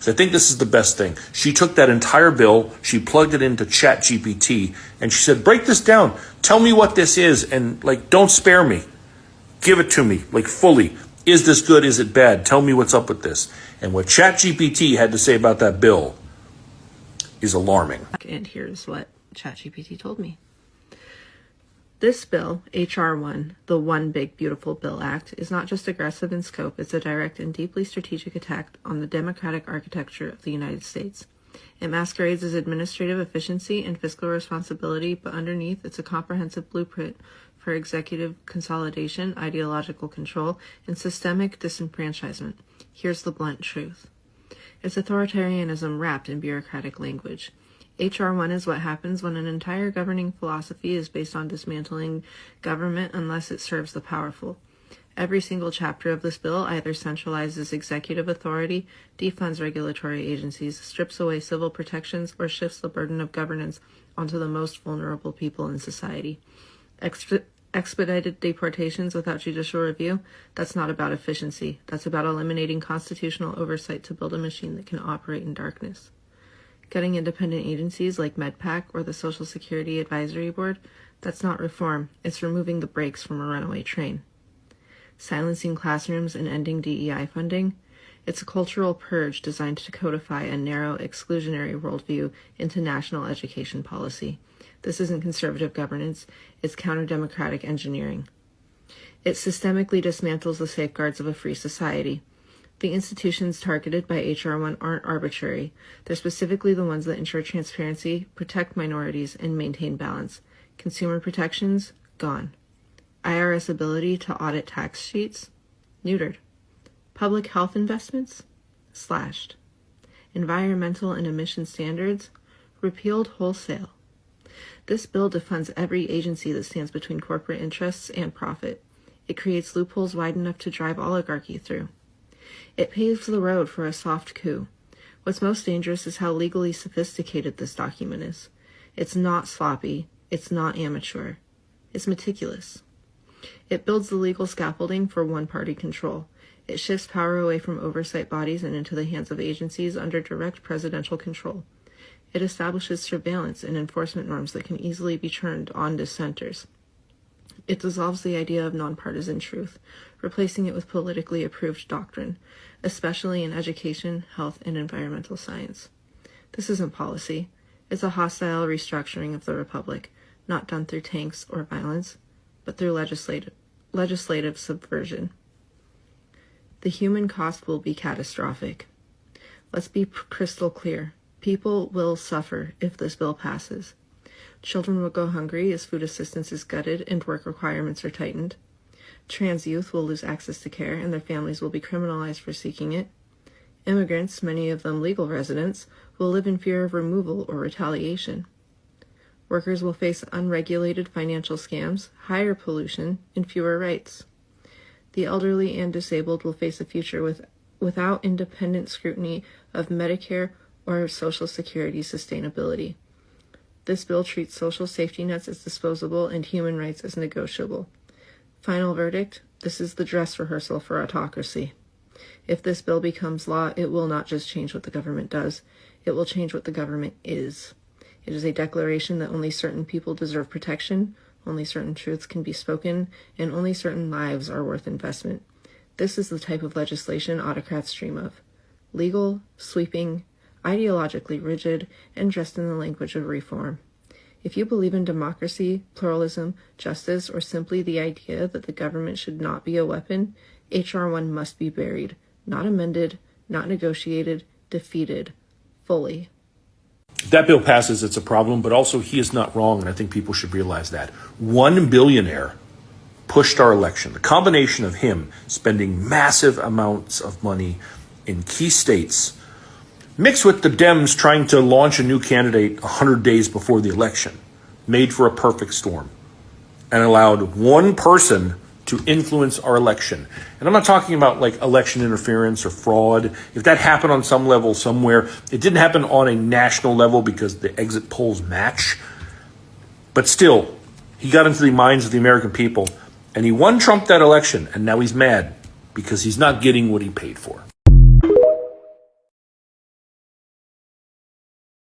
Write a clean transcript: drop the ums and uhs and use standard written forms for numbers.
So I think this is the best thing. She took that entire bill, she plugged it into ChatGPT, and she said, break this down. Tell me what this is, and like, don't spare me. Give it to me, like fully. Is this good? Is it bad? Tell me what's up with this. And what ChatGPT had to say about that bill is alarming. And here's what ChatGPT told me. This bill, H.R. 1, the One Big Beautiful Bill Act, is not just aggressive in scope, it's a direct and deeply strategic attack on the democratic architecture of the United States. It masquerades as administrative efficiency and fiscal responsibility, but underneath it's a comprehensive blueprint for executive consolidation, ideological control, and systemic disenfranchisement. Here's the blunt truth. It's authoritarianism wrapped in bureaucratic language. H.R. 1 is what happens when an entire governing philosophy is based on dismantling government unless it serves the powerful. Every single chapter of this bill either centralizes executive authority, defunds regulatory agencies, strips away civil protections, or shifts the burden of governance onto the most vulnerable people in society. Expedited deportations without judicial review, that's not about efficiency. That's about eliminating constitutional oversight to build a machine that can operate in darkness. Cutting independent agencies like MedPAC or the Social Security Advisory Board, that's not reform. It's removing the brakes from a runaway train. Silencing classrooms and ending DEI funding, it's a cultural purge designed to codify a narrow, exclusionary worldview into national education policy. This isn't conservative governance, it's counter-democratic engineering. It systemically dismantles the safeguards of a free society. The institutions targeted by H.R. 1 aren't arbitrary. They're specifically the ones that ensure transparency, protect minorities, and maintain balance. Consumer protections? Gone. IRS ability to audit tax sheets? Neutered. Public health investments? Slashed. Environmental and emission standards? Repealed wholesale. This bill defunds every agency that stands between corporate interests and profit. It creates loopholes wide enough to drive oligarchy through. It paves the road for a soft coup. What's most dangerous is how legally sophisticated this document is. It's not sloppy. It's not amateur. It's meticulous. It builds the legal scaffolding for one-party control. It shifts power away from oversight bodies and into the hands of agencies under direct presidential control. It establishes surveillance and enforcement norms that can easily be turned on dissenters. It dissolves the idea of nonpartisan truth, replacing it with politically approved doctrine, especially in education, health, and environmental science. This isn't policy. It's a hostile restructuring of the republic, not done through tanks or violence, but through legislative subversion. The human cost will be catastrophic. Let's be crystal clear. People will suffer if this bill passes. Children will go hungry as food assistance is gutted and work requirements are tightened. Trans youth will lose access to care and their families will be criminalized for seeking it. Immigrants, many of them legal residents, will live in fear of removal or retaliation. Workers will face unregulated financial scams, higher pollution, and fewer rights. The elderly and disabled will face a future without independent scrutiny of Medicare or Social Security sustainability. This bill treats social safety nets as disposable and human rights as negotiable. Final verdict, this is the dress rehearsal for autocracy. If this bill becomes law, it will not just change what the government does, it will change what the government is. It is a declaration that only certain people deserve protection, only certain truths can be spoken, and only certain lives are worth investment. This is the type of legislation autocrats dream of. Legal, sweeping, ideologically rigid, and dressed in the language of reform. If you believe in democracy, pluralism, justice, or simply the idea that the government should not be a weapon, H.R. 1 must be buried, not amended, not negotiated, defeated, fully. If that bill passes, it's a problem, but also he is not wrong, and I think people should realize that. One billionaire pushed our election. The combination of him spending massive amounts of money in key states, mixed with the Dems trying to launch a new candidate 100 days before the election, made for a perfect storm and allowed one person to influence our election. And I'm not talking about like election interference or fraud. If that happened on some level somewhere, it didn't happen on a national level because the exit polls match. But still, he got into the minds of the American people and he won Trump that election. And now he's mad because he's not getting what he paid for.